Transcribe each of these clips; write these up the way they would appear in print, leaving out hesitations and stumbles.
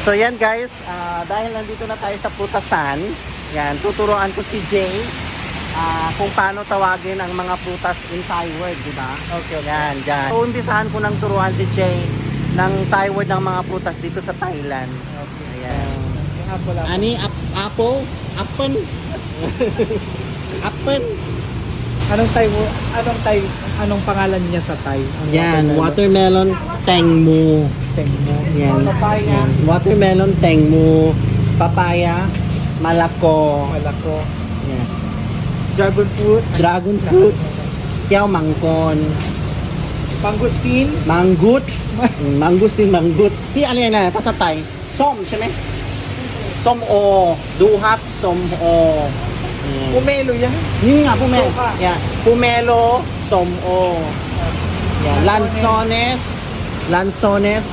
So yan guys, dahil nandito na tayo sa prutasan, yan, tuturuan ko si Jay kung paano tawagin ang mga prutas in Thai word, di ba? Okay. Yan, dyan. So umpisahan ko nang turuan si Jay ng Thai word ng mga prutas dito sa Thailand. Okay. Ayan. Yung apple. Ani, apple, apple, apple. Anong pangalan niya sa Thai? Yan, watermelon, tengmu. Tengmo. Yan. Papaya. Yan. Watermelon, tengmu. Papaya, malako. Malako. Yan. Dragon fruit. Dragon fruit, kiao mangkon. Mangustin. Manggut. Mangustin, manggut.ที่อะไรนะภาษาไทยส้มใช่ไหมส้มโอดูฮักส้มโอ Pomelo yan. นี่ไงพูเมโล Soka. เนี่ยพูเมโลส้มโอเนี่ยลันโซเนสลันโซเนส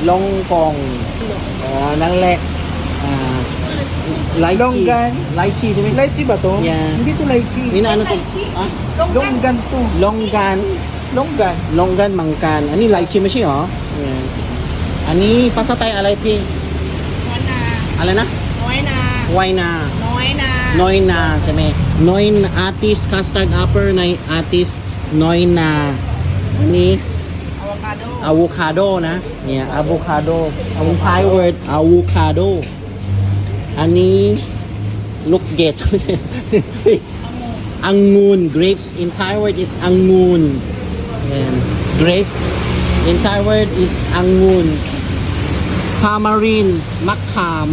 ลงกองนั่นแหละไลชี Longgan. ไลชีใช่ไหม Lychee ba to? Yeah. Hindi to lychee. นี่นะano to ah Longgan to. ลงกัน Longgan. ลงกันมังกันอันนี้ไลชีไม่ใช่หรออันนี้ภาษาไทยอะไรพี่ น้อยนา อะไรนะ น้อยนา ไวนา น้อยนา น้อยนาใช่ไหมน้อยอาร์ติสคัสตาร์ดอัปเปอร์ในอาร์ติสน้อยนาอันนี้ อะโวคาโด อะโวคาโดนะเนี่ยอะโวคาโดอันนี้ Thai word อะโวคาโดอันนี้ลูกเกดไม่ใช่องุ่น grapes in Thai word it's องุ่น grapes in Thai word it's องุ่น tamarind มะขาม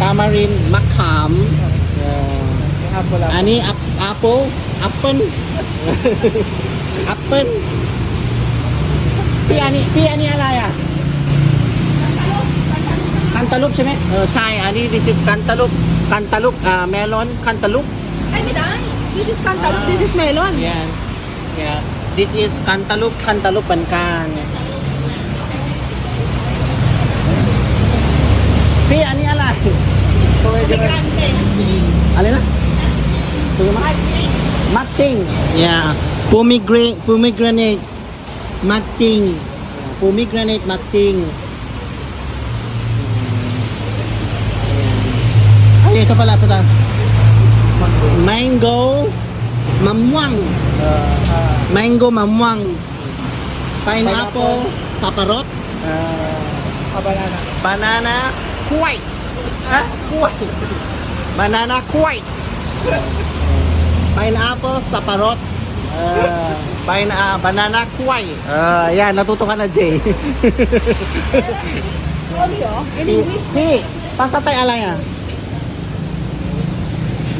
tamarind มะขามYung apple. อันนี้แอปเปิลแอปเปิลแอปเปิลพี่อันนี้อะไรอ่ะคันตาลุปใช่ไหมใช่อันนี้ this is คันตาลุปเมลอนคันตาลุป ayไม่ได้ this is cantaloupe this is melon yeah this is คันตาลุปเหมือนกันพี่อันนี้อะไร grande อะไรนะตัวมั้ย Matting. Yeah. Pomegranate. Matting. Pomegranate matting. Ay, ito pala. Mango. Mamwang. Mango mamwang. Pineapple. Saparot. Banana. Banana. Kuwait. Kuwait. Banana kuwait. Pineapple, saparot, banana kuway. Yan, natuto ka na, Jay. sorry in English Hey, pasa tayo alay ah.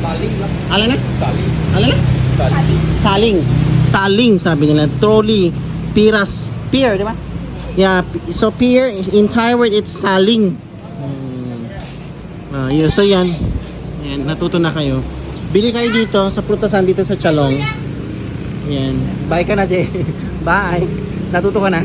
Saling lang. Alay na? Saling. Alay na? Saling. Saling, sabi nila. Trolley, piras, pear, di ba? Yeah, so pear, in Thai word, it's saling. Yun, so yan. Yan, natuto na kayo. Bili kayo dito sa prutasan dito sa Chalong. Yan. Bye ka na, Jay. Bye. Natuto ka na.